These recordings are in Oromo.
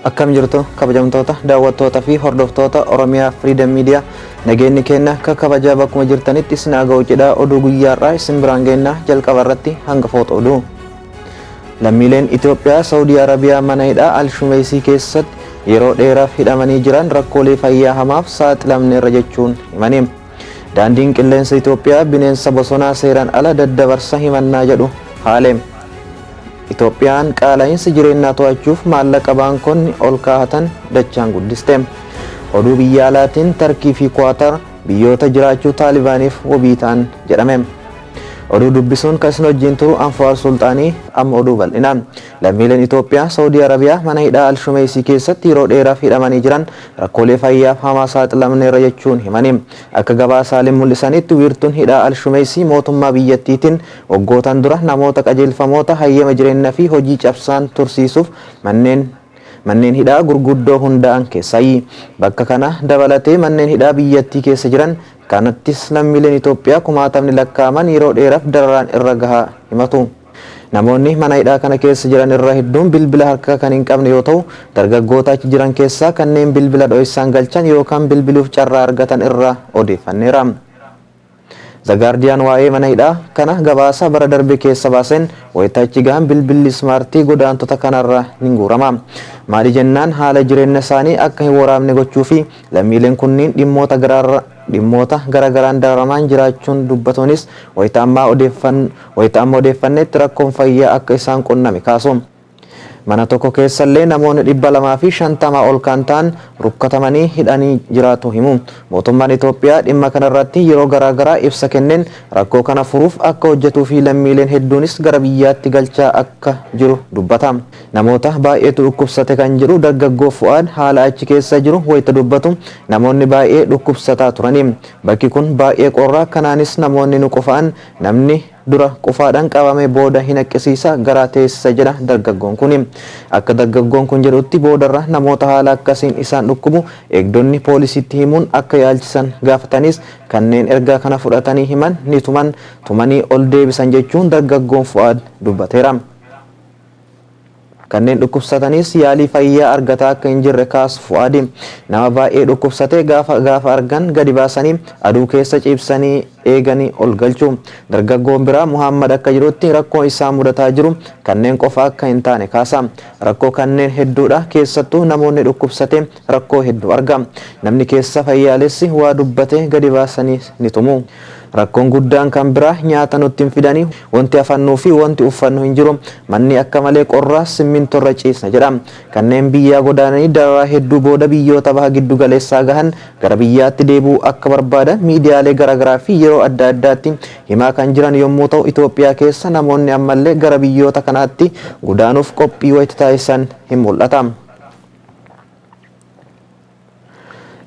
Akkam jirtu kabajamtoota daawwattoota fi hordoftoota Oromiyaa Freedom Media nageenyi keenya akka kabajaa bakkuma jirtanitti isin aga'u jedha oduu guyyaarraa isin biraan geenna jalqaba irratti hangafoota oduu. Lammiileen Itoophiyaa Saudi Arabiyaa mana hidhaa Al-Shumeysii keessatti yeroo dheeraaf hidhamanii jiran rakkoolee fayyaa hamaaf saaxilamneerra jechuun himani. Daandiin qilleensa Itoophiyaa bineensa bosonaa seeraan ala daddabarsa himannaa jedhu haale. Itoophiyaan qaala'insa jireenyaa to'achuuf maallaqa baankonni ol kaa'atan dachaan guddiste. Oduu biyya alaatiin Tarkii fi Kwaatar biyyoota jiraachuu Taalibaaniif wabii ta'an jedhame. Oduu dubbisuun kan isin wajjin turu Anfaar Sultaanii amma oduu bal'ina. Lammiileen Itoophiyaa Saudi Arabiyaa mana hidhaa Al-Shumeysii keessatti yeroo dheeraaf hidhamanii jiran rakkoolee fayyaaf hamaa saaxilamneerra jechuun himani. Akka gabaasaaleen mul'isanitti wiirtuun hidhaa Al-Shumeysii mootummaa biyyattiitiin waggootan dura namoota qajeelfamoota hayyama jireenyaa fi hojii cabsaan tursiisuuf manneen hidhaa gurguddoo hundaa'an keessaayi. Bakka kana dabalatee manneen hidhaa biyyattii keessa jiran kanattis lammiileen Itoophiyaa kumaatamni lakkaa'aman yeroo dheeraaf dararaan irra gahaa himatu. Namoonni mana hidhaa kana keessa jiran irra hedduun bilbila harkaa kan hin qabne yoo ta'u, dargaggoota achi jiran keessaa kanneen bilbila dho'isaan galchan yookaan bilbiluuf carraa argatan irraa odeeffanneera. The Guardian waa'ee mana hidhaa kana gabaasa bara darbe keessa baaseen wayitaachi gahan bilbilli ismaartii godaantota kanarraa ni guurama. Maali jennaan haala jireenya isaanii akka hin waraabne gochuu fi lammiileen kunniin dhimmoota garagaraan dararamaan jiraachuun dubbatuunis wayita amma odeeffannetti rakkoon fayyaa akka isaan qunname kaasu. Mana tokko keessallee namoonni 250 ol kan ta'an rukkatamanii hidhanii jiraatu himu. Mootummaan Itoophiyaa dhimma kanarratti yeroo garaagaraa ibsa kenneen rakkoo kana furuuf akka hojjetuu fi lammiileen hedduunis gara biyyaatti galchaa akka jiru dubbata. Namoota baay'eetu dhukkubsate kan jedhu dargaggoo Fu'aad haala achi keessa jiru wayita dubbatu namoonni baay'ee dhukkubsataa turani. Bakki kun baay'ee qorraa kanaanis namoonni nu qufaan namni dura qufaadhaan qabame booda hin akkisiisa garaa teessisa jedha dargaggoon kun. Akka dargaggoon kun jedhutti boodarra namoota haala akkasiin isaan dhukkubu eegdonni poolisiitti himuun akka yaalchisan gaafatanis kanneen ergaa kana fudhatanii himan ni tumanii ol deebisan jechuun dargaggoon Fu'aad dubbateera. Kanneen dhukkubsatanis yaalii fayyaa argataa akka hin jirre kaasu Fu'aadi. Nama baay'ee dhukkubsatee gaafa argan gadi baasanii aduu keessa ciibsanii eeganii ol galchu. Dargaggoon biraa Muhammad akka jirutti rakkoo isaa mudataa jiru kanneen qofa akka hin taane kaasa. Rakkoo kanneen hedduudha keessattuu namoonni dhukkubsate rakkoo hedduu arga. Namni keessa fayyaalessi waa dubbate gadi baasanii ni tumu. Rakkoon guddaan kan biraa nyaata nutti hin fidanii wanti afannuu fi wanti uffannu hin jiru. Manni akka malee qorraa simminto irra ciisna jedha. Kanneen biyyaa godaananii dararaa hedduu booda biyyoota baha giddu galeessaa gahan gara biyyaatti deebi'uu akka barbaadan miidiyaalee garaagaraa fi yeroo adda addaatti himaa kan jiran yommuu ta'u, Itoophiyaa keessa namoonni ammallee gara biyyoota kanaatti godaanuuf qophii wayita taasisan hin mul'ata.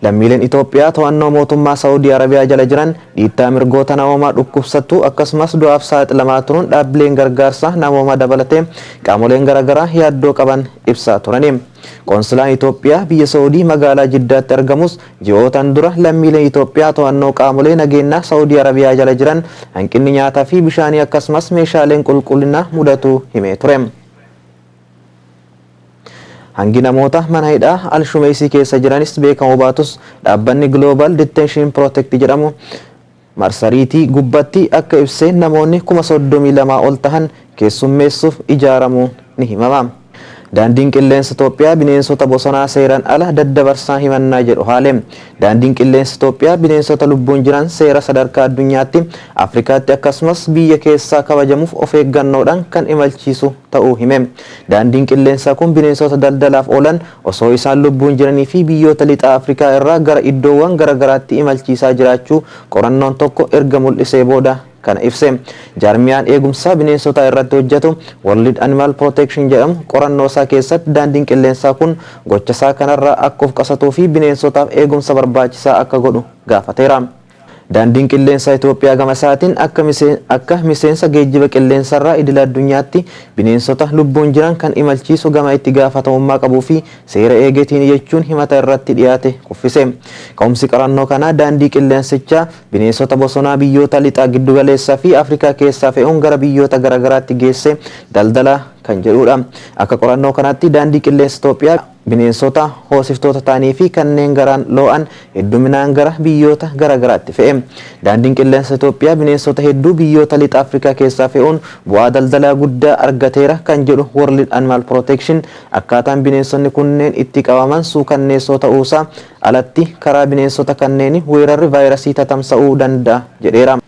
Lammiileen Itoophiyaa to'annoo mootummaa Saudi Arabiyaa jala jiran dhiittaa mirgoota namoomaa dhukkubsattuu akkasumas du'aaf saaxilamaa turuun dhaabbileen gargaarsa namoomaa dabalatee qaamoleen garaagaraa yaaddoo qaban ibsaa turani. Qoonsilaan Itoophiyaa biyya Saudii magaalaa Jiddaatti argamus ji'ootan dura lammiileen Itoophiyaa to'annoo qaamolee nageenyaa Saudi Arabiyaa jala jiran hanqinni nyaataa fi bishaanii akkasumas meeshaaleen qulqullinaa mudatu himee ture. Hangi namoota mana hidhaa Al-Shumeysii keessa jiranis beekamu baatus dhaabbanni Global Detention Project jedhamu marsariitii gubbatti akka ibsee namoonni 32,000 ol tahan keessummeessuuf ijaaramu ni himama. Daandiin qilleensa Itoophiyaa bineensota bosonaa seeraan ala daddabarsaa himannaa jedhu haale. Daandiin qilleensa Itoophiyaa bineensota lubbuun jiran seera sadarkaa addunyaatti Afrikaatti akkasumas biyya keessaa kabajamuuf of eeggannoodhaan kan imalchiisu ta'uu hime. Daandiin qilleensaa kun bineensota daldalaaf oolan osoo isaan lubbuun jiranii fi biyyoota lixa Afrikaa irraa gara iddoowwan garaagaraatti imalchiisaa jiraachuu qorannoon tokko erga mul'isee booda kana ibse. Jaarmiyaan eegumsaa bineensota irratti hojjetu World Animal Protection jedhamu qorannoo isaa keessatti daandiin qilleensaa kun gocha isaa kanarraa akka of qasatuu fi bineensotaaf eegumsa barbaachisaa akka godhu gaafateera. Daandiin qilleensaa Itoophiyaa gama isaatiin akka miseensa geejjiba qilleensarraa idil addunyaatti bineensota lubbuun jiran kan imalchiisu gama itti gaafatamummaa qabuu fi seera eegetiin jechuun himata irratti dhiyaate kuffise. Ka'umsi qorannoo kanaa daandii qilleensichaa bineensota bosonaa biyyoota lixaa giddugaleessaa fi Afrikaa keessaa fe'uun gara biyyoota garaagaraatti geesse daldala kan jedhudha. Akka qorannoo kanaatti daandii qilleensa Itoophiyaa bineensota hoosiftoota ta'anii fi kanneen garaan loo'an hedduminaan gara biyyoota garaagaraatti fe'e. Daandiin qilleensa Itoophiyaa bineensota hedduu biyyoota lixa Afrikaa keessaa fe'uun bu'aa daldalaa guddaa argateera kan jedhu World Animal Protection. Akkaataan bineensonni kunneen itti qabaman suukanneessoo ta'uusaa alatti karaa bineensota kanneen weerarri vaayirasii tatamsa'uu danda'a jedheera.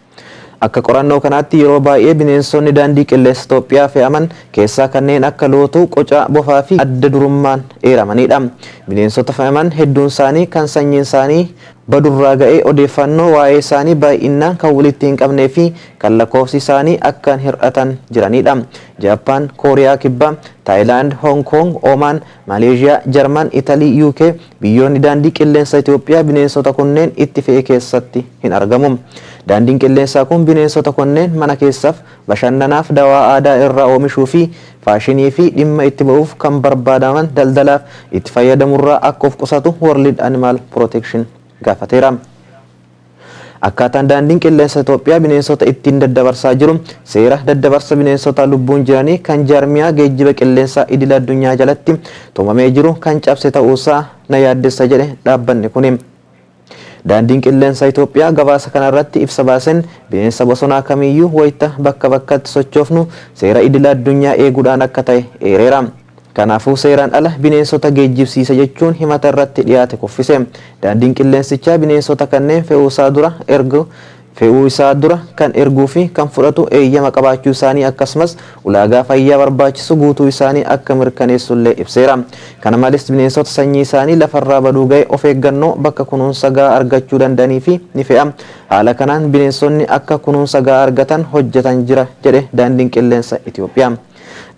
Akka qorannoo kanaatti yeroo baay'ee bineensonni daandii qilleensa Itoophiyaa fe'aman keessaa kanneen akka lootuu, qocaa, bofaa fi adda durummaan eeramanidha. Bineensota fe'aman hedduun isaanii kan sanyiin isaanii badurraa ga'ee odeeffannoo waa'ee isaanii baay'inaan kan walitti hin qabnee fi kan lakkoofsi isaanii akkaan hir'atan jiranidha. Jaappaan, Kooriyaa Kibbaa, Taayilaand, Hong Kong, Oman, Maleeshiyaa, Jarman, Italii, UK biyyoonni daandii qilleensa Itoophiyaa bineensota kunneen itti fe'e keessatti hin argamu. Daandiin qilleensaa kun bineensota kunneen mana keessaaf, bashannanaaf, dawaa aadaa irraa oomishuu fi faashinii fi dhimma itti ba'uuf kan barbaadaman daldalaaf itti fayyadamurraa akka of qusatu World Animal Protection gaafateera. Akkaataan daandiin qilleensa Itoophiyaa bineensota ittiin daddabarsaa jiru seera daddabarsa bineensota lubbuun jiranii kan jaarmiyaa geejjiba qilleensaa idil addunyaa jalatti tumamee jiru kan cabse ta'uusaa na yaaddessa jedhe dhaabbanni kun. Daandiin qilleensa Itoophiyaa gabaasa kanarratti ibsa baasen bineensa bosonaa kamiyyuu wayita bakka bakkatti sochoofnu seera idil addunyaa eeguudhaan akka ta'e eereera. Kanaafuu seeraan ala bineensota geejjibsiisa jechuun himata irratti dhiyaate kuffise. Daandiin qilleensichaa bineensota kanneen fe'uu isaa dura kan erguu fi kan fudhatu eeyyama qabaachuu isaanii akkasumas ulaagaa fayyaa barbaachisu guutuu isaanii akka mirkaneessullee ibseera. Kana malees bineensota sanyii isaanii lafarraa baduu ga'e of eeggannoo bakka kunuunsa gahaa argachuu danda'anii fi ni fe'a. Haala kanaan bineensonni akka kunuunsa gahaa argatan hojjetan jira jedhe daandiin qilleensa Itoophiyaa.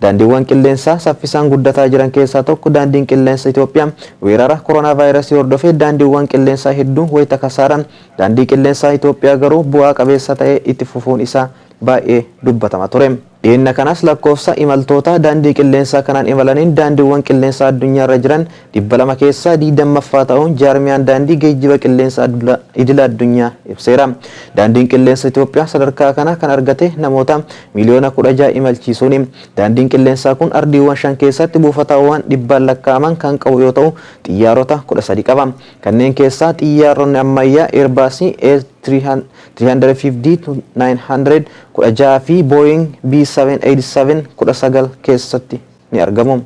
Daandiiwwan qilleensaa saffisaan guddataa jiran keessaa tokko daandiin qilleensa Itoophiyaa weerara koronaa vaayirasii hordofee daandiiwwan qilleensaa hedduu wayita kasaaran daandii qilleensaa Itoophiyaa garuu bu'aa qabeessa ta'ee itti fufuun isaa baay'ee dubbatama ture. Dhiyeenya kanas lakkoofsa imaltoota daandii qilleensaa kanaan imalaniin daandiiwwan qilleensaa addunyaarra jiran 200 keessaa 20ffaa ta'uun jaarmiyaan daandii geejjiba qilleensaa idil addunyaa ibseera. Daandiin qilleensa Itoophiyaa sadarkaa kana kan argate namoota miliyoona 16 imalchiisuuni. Daandiin qilleensaa kun ardiiwwan 5 keessatti buufatawwan 100 lakkaa'aman kan qabu yoo ta'u xiyyaarota 13 qaba. Kanneen keessaa xiyyaaronni ammayyaa Airbus A350-900 16 fi Boeing B787 19 keessatti ni argamu.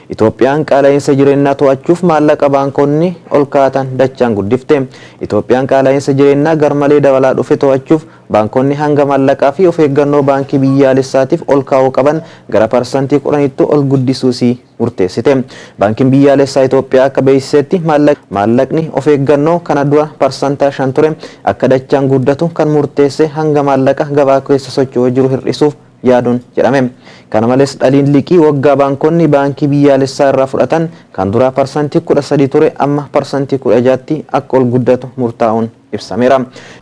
Itoophiyaan qaala'insa jireenyaa to'achuuf maallaqa baankonni ol kaa'atan dachaan guddifte. Itoophiyaan qaala'insa jireenyaa garmalee dabalaa dhufe to'achuuf baankonni hanga maallaqaa fi of eeggannoo baankii biyyaalessaatiif ol kaa'uu qaban gara parsantii 10tti ol guddisuusii murteessite. Baankiin biyyaalessaa Itoophiyaa akka beeksisetti maallaqni of eeggannoo kana dura parsantaa 5 ture akka dachaan guddatu kan murteesse hanga maallaqa gabaa keessa socho'aa jiru hir'isuuf yaaduun jedhame. Kana malees dhaliin liqii waggaa baankonni baankii biyyaalessaa irraa fudhatan kan dura parsantii 13 ture amma parsantii 16tti akka ol guddatu murtaa'uun ibsameera.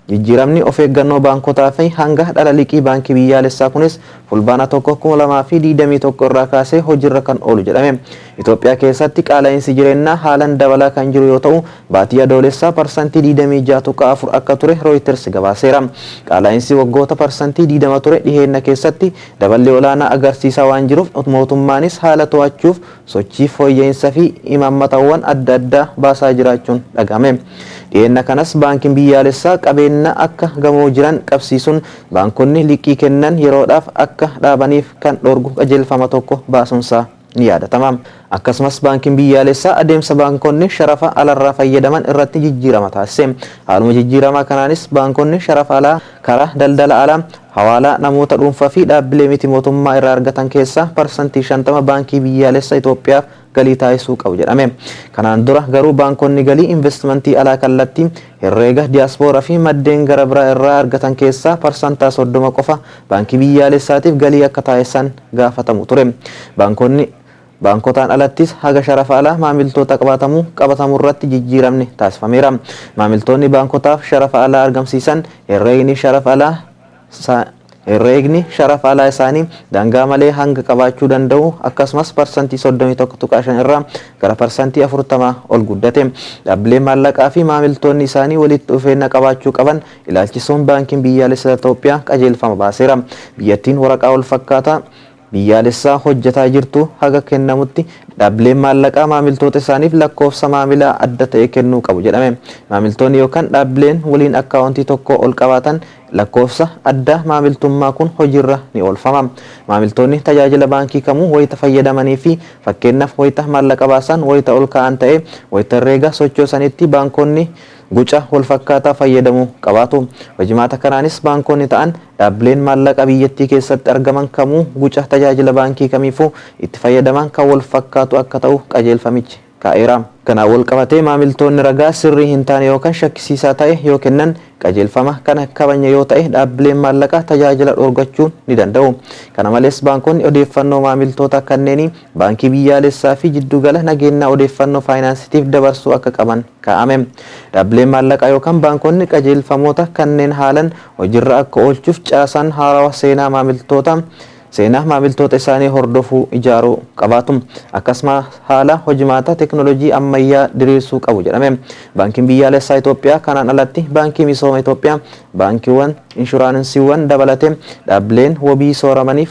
Jijjiiramni of eeggannoo baankotaa fi hanga dhala liqii baankii biyyaalessaa kunis fulbaana 2021 irraa kaasee hojiirra kan oolu jedhame. Itoophiyaa keessatti qaala'insi jireenyaa haalaan dabalaa kan jiru yoo ta'u baatii adoolessaa parsantii 26.4 akka ture Reuters gabaaseera. Qaala'insi waggoota parsantii 20 ture dhiheenya keessatti daballee olaanaa agarsiisaa waan jiruuf mootummaanis haala to'achuuf sochii fooyya'insa fi imaammatawwan adda addaa baasaa jiraachuun dhagahame. Dhiyeenya kanas baankiin biyyaalessaa qabeenya akka gamoo jiran qabsiisuun baankonni liqii kennan yeroodhaaf akka dhaabaniif kan dhorgu qajeelfama tokko baasuunsaa ni yaadatama. Akkasumas baankiin biyyaalessaa adeemsa baankonni sharafa alarraa fayyadaman irratti jijjiirama taasise. Haaluma jijjiiramaa kanaanis baankonni sharafa alaa karaa daldala alaa hawaalaa namoota dhuunfaa fi dhaabbilee miti mootummaa irraa argatan keessaa parsantii 50 baankii biyyaalessaa Itoophiyaaf galii taasisuu qabu jedhame. Kanaan dura garuu baankonni galii investimentii alaa kallattii herreega diiyaaspooraa fi maddeen gara biraa irraa argatan keessaa parsantaa 30 qofa baankii biyyaalessaatiif galii akka taasisan gaafatamu ture. Baankotaan alattis haga sharafa alaa maamiltoota qabatamu irratti jijjiiramni taasifameera. Maamiltoonni baankotaaf sharafa alaa argamsiisan herreegni sharafa alaa isaanii dangaa malee hanga qabaachuu danda'u akkasumas parsantii 31.5 irraa gara parsantii 40 ol guddate. Dhaabbileen maallaqaa fi maamiltoonni isaanii walitti dhufeenya qabaachuu qaban ilaalchisuun baankiin biyyaalessaa Itoophiyaa qajeelfama baaseera. Biyyattiin waraqaa wal fakkaataa biyyaalessaa hojjetaa jirtu haga kennamutti dhaabbileen maallaqaa maamiltoota isaaniif lakkoofsa maamilaa adda ta'e kennuu qabu jedhame. Maamiltoonni yookaan dhaabbileen waliin akkaawuntii tokko ol qabaatan lakkoofsa adda maamiltummaa kun hojiirra ni oolfama. Maamiltoonni tajaajila baankii kamuu wayita fayyadamanii fi fakkeenyaaf wayita maallaqa baasan wayita ol ka'an ta'e wayita herreega sochoosanitti baankonni guca wal fakkaataa fayyadamuu qabaatu. Hojimaata kanaanis baankonni ta'an dhaabbileen maallaqa biyyattii keessatti argaman kamuu guca tajaajila baankii kamiifuu itti fayyadaman kan wal fakkaatu akka ta'u qajeelfamichi kaa'eera. Kanaan wal qabatee maamiltoonni ragaa sirrii hin taane yookaan shakkisiisaa ta'e yoo kennan qajeelfama kana kabanya yoo ta'e dhaabbileen maallaqaa tajaajila dhorgachuu ni danda'u. Kana malees baankonni odeeffannoo maamiltoota kanneenii baankii biyyaalessaa fi jiddugala nageenyaa odeeffannoo faayinaansiitiif dabarsuu akka qaban kaa'ame. Dhaabbileen maallaqaa yookaan baankonni qajeelfamoota kanneen haalan hojiirra akka oolchuuf caasaan haarawaa seenaa maamiltoota isaanii hordofuu ijaaruu qabaatu. Akkasumas haala hojimaata teknoolojii ammayyaa diriirsuu qabu jedhame. Baankiin biyyaalessaa Itoophiyaa kanaan alatti baankii misooma Itoophiyaa baankiiwwan inshuraansiiwwan dabalatee dhaabbileen wabii sooramaniif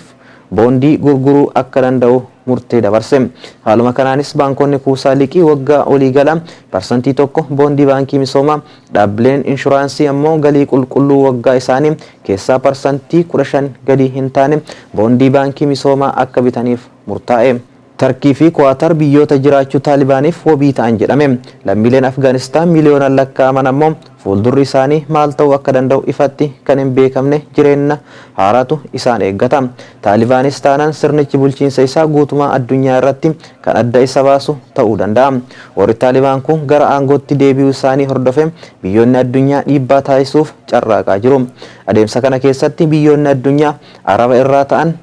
boondii gurguruu akka danda'u murtee dabarse. Haaluma kanaanis baankonni kuusaa liqii waggaa waliigala parsantii tokko boondii baankii misoomaa dhaabbileen inshuraansii ammoo galii qulqulluu waggaa isaanii keessaa parsantii 15 gadi hin taane boondii baankii misoomaa akka bitaniif murtaa'e. Tarkii fi Kwaatar biyyoota jiraachuu Taalibaaniif wabii ta'an jedhame. Lammiileen Afgaanistaan miliyoonaan lakkaa'aman ammoo fuuldurri isaanii maal ta'uu akka danda'u ifatti kan hin beekamne jireenya haaraatu isaan eeggata. Taalibaanis taanaan sirnichi bulchiinsa isaa guutumaa addunyaa irratti kan adda isa baasu ta'uu danda'a. Warri Taalibaan kun gara aangootti deebi'uu isaanii hordofee biyyoonni addunyaa dhiibbaa taasisuuf carraaqaa jiru. Adeemsa kana keessatti biyyoonni addunyaa Araba irraa ta'an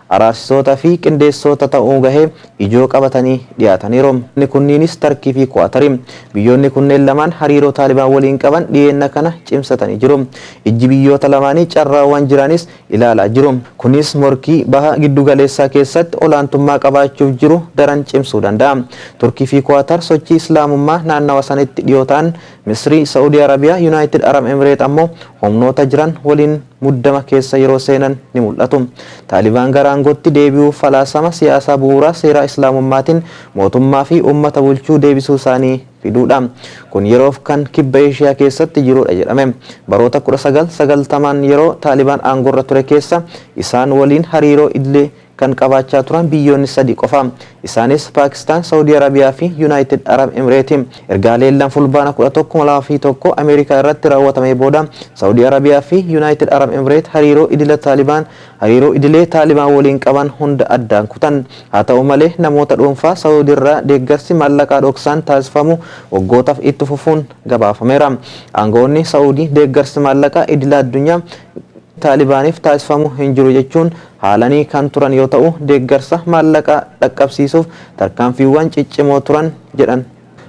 araarsisoota fi qindeessota ta'uu gahee ijoo qabatanii dhiyaataniiru. Kunniinis Tarkii fi Kwaatari. Biyyoonni kunneen lamaan hariiroo Taalibaan waliin qaban dhiyeenya kana cimsatanii jiru. Ijji biyyoota lamaanii carraawwan jiranis ilaalaa jiru. Kunis morkii baha giddugaleessaa keessatti olaantummaa qabaachuuf jiru daran cimsuu danda'a. Turkii fi Kwaatar sochii islaamummaa naannawa sanitti dhiyoo ta'an Misrii, Saudi Arabiyaa, United Arab Emirates ammoo humnoota jiran waliin muddama keessa yeroo seenan ni mul'atu. Taalibaan gara aangootti deebi'uu falaasama siyaasaa bu'uuraa seera islaamummaatiin mootummaa fi uummata bulchuu deebisuu isaanii fiduudha. Kun yeroof kan kibba Eeshiyaa keessatti jirudha jedhame. Baroota 1990 yeroo Taalibaan aangoorra ture keessa isaan waliin hariiroo idilee kan qabaachaa turan biyyoonni sadi qofa. Isaanis Paakistaan, Saudi Arabiyaa fi United Arab Emirates. Erga leellaan fulbaana 11 Ameerikaa irratti raawwatamee booda Saudi Arabiyaa fi United Arab Emirates hariiroo idilee Taalibaan waliin qaban hunda addaan kutan. Haa ta'u malee namoota dhuunfaa Saudi irraa deeggarsi maallaqaa dhoksaan taasifamu waggootaaf itti fufuun gabaafameera. Aangoonni Saudi deeggarsi maallaqaa idila addunyaa Taalibaaniif taasifamu hin jiru jechuun haalanii kan turan yoo ta'u deeggarsa maallaqaa dhaqqabsiisuuf tarkaanfiiwwan ciccimoo turan jedhan.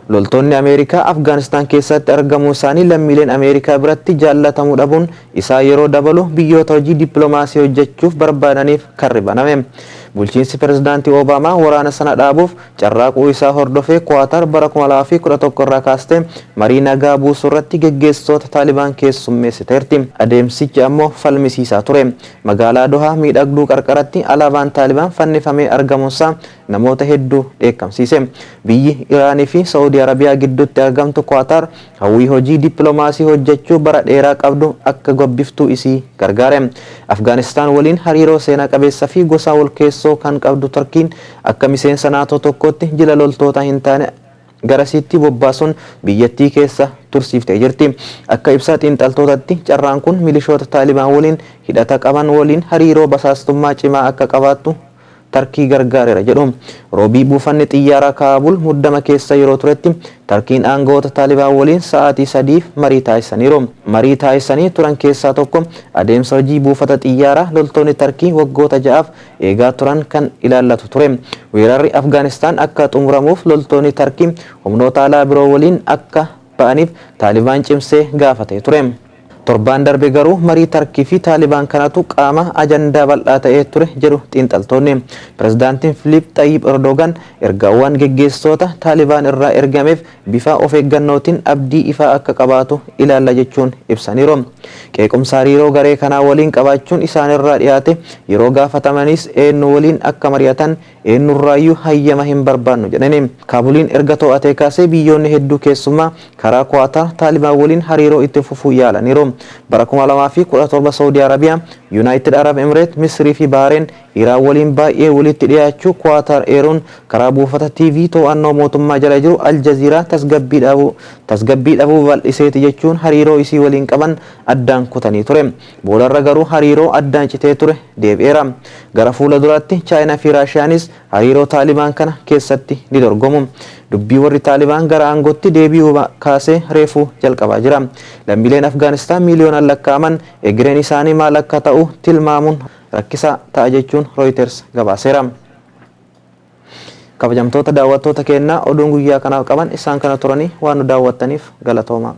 Loltoonni Ameerikaa Afgaanistaan keessatti argamuu isaanii lammiileen Ameerikaa biratti jaallatamuu dhabuun isaa yeroo dabalu biyyoota hojii dippiloomaasii hojjechuuf barbaadaniif kan baname. Bulchiinsi Pireezidaantii Obaamaa waraana sana dhaabuuf carraaquu isaa hordofee Kwaatar bara 2011 irraa kaastee marii nagaa buusuu irratti geggeessitoota Taalibaan keessummeessiteerti. Adeemsichi ammoo falmisiisaa ture. Magaalaa Dohaa miidhagduu qarqaratti alaabaan Taalibaan fannifamee argamuunsaa namoota hedduu dheekkamsiise. Biyyi Iraanii fi Saudi Arabiyaa gidduutti argamtu Kwaatar hawwii hojii dippiloomaasii hojjechuu bara dheeraa qabdu akka gabbiftuu isii gargaare. Afgaanistaan waliin hariiroo seenaa qabeessa fi gosa wal keessoo kan qabdu Turkiin akka miseensa naatoo tokkotti jila loltoota hin taane garasitti bobbaasuun biyyattii keessa tursiiftee jirti. Akka ibsa xiinxaltootatti carraan kun milishoota Taalibaan waliin hidhata qaban waliin hariiroo basaastummaa cimaa akka qabaattu Tarkii gargaareera jedhu. Roobii buufanni xiyyaaraa Kaabul muddama keessa yeroo turetti Tarkiin aangawoota Taalibaan waliin sa'aatii 3 marii taasisaniiru. Marii taasisanii turan keessaa tokko adeemsa hojii buufata xiyyaaraa loltoonni Tarkii waggoota 6 eegaa turan kan ilaallatu ture. Weerarri Afgaanistaan akka xumuramuuf loltoonni Tarkii humnoota alaa biroo waliin akka ba'aniif Taalibaan cimsee gaafatee ture. Torbaan darbe garuu marii Tarkii fi Taalibaan kanatu qaama ajandaa bal'aa ta'ee ture jedhu xiinxaltoonni. Pirezidaantiin Filiip Xayyib Erdogan ergaawwan geggeessitoota Taalibaan irraa ergameef bifa of eeggannootiin abdii ifaa akka qabaatu ilaalla jechuun ibsaniiru. Qeequmsa hariiroo garee kanaa waliin qabaachuun isaanirraa dhiyaate yeroo gaafatamanis eenyu waliin akka mari'atan eenyurraayyuu hayyama hin barbaannu jedhani. Kaabuliin erga to'atee kaasee biyyoonni hedduu keessumaa karaa Kwaatar Taalibaan waliin hariiroo itti fufuu yaalaniiru. Bara 2017 Saudi Arabia, United Arab Emirates, Misrii fi Bahrain Iraan waliin baay'ee walitti dhiyaachuu Kwaatar eeruun karaa buufata TV to'annoo mootummaa jala jiru Al Jazeera tasgabbii dhabuu bal'iseeti jechuun hariiroo isii waliin qaban addaan kutanii ture. Boodarra garuu hariiroo addaan citee ture deebi'eera. Gara fuula duraatti Chaayinaa fi Raashiyaanis hariiroo Taalibaan kana keessatti ni dorgomu. Dubbii warri Taalibaan gara aangootti deebi'uu kaasee reefuu jalqabaa jira. Lammiileen Afgaanistaan miiliyoonaan lakkaa'aman egereen isaanii maal akka ta'u tilmaamuun rakkisaa ta'a jechuun Reuters gabaaseera. Kabajamtoota daawwattoota keenyaa oduun guyyaa kanaaf qaban isaan kana turanii waan nu daawwattaniif galatooma.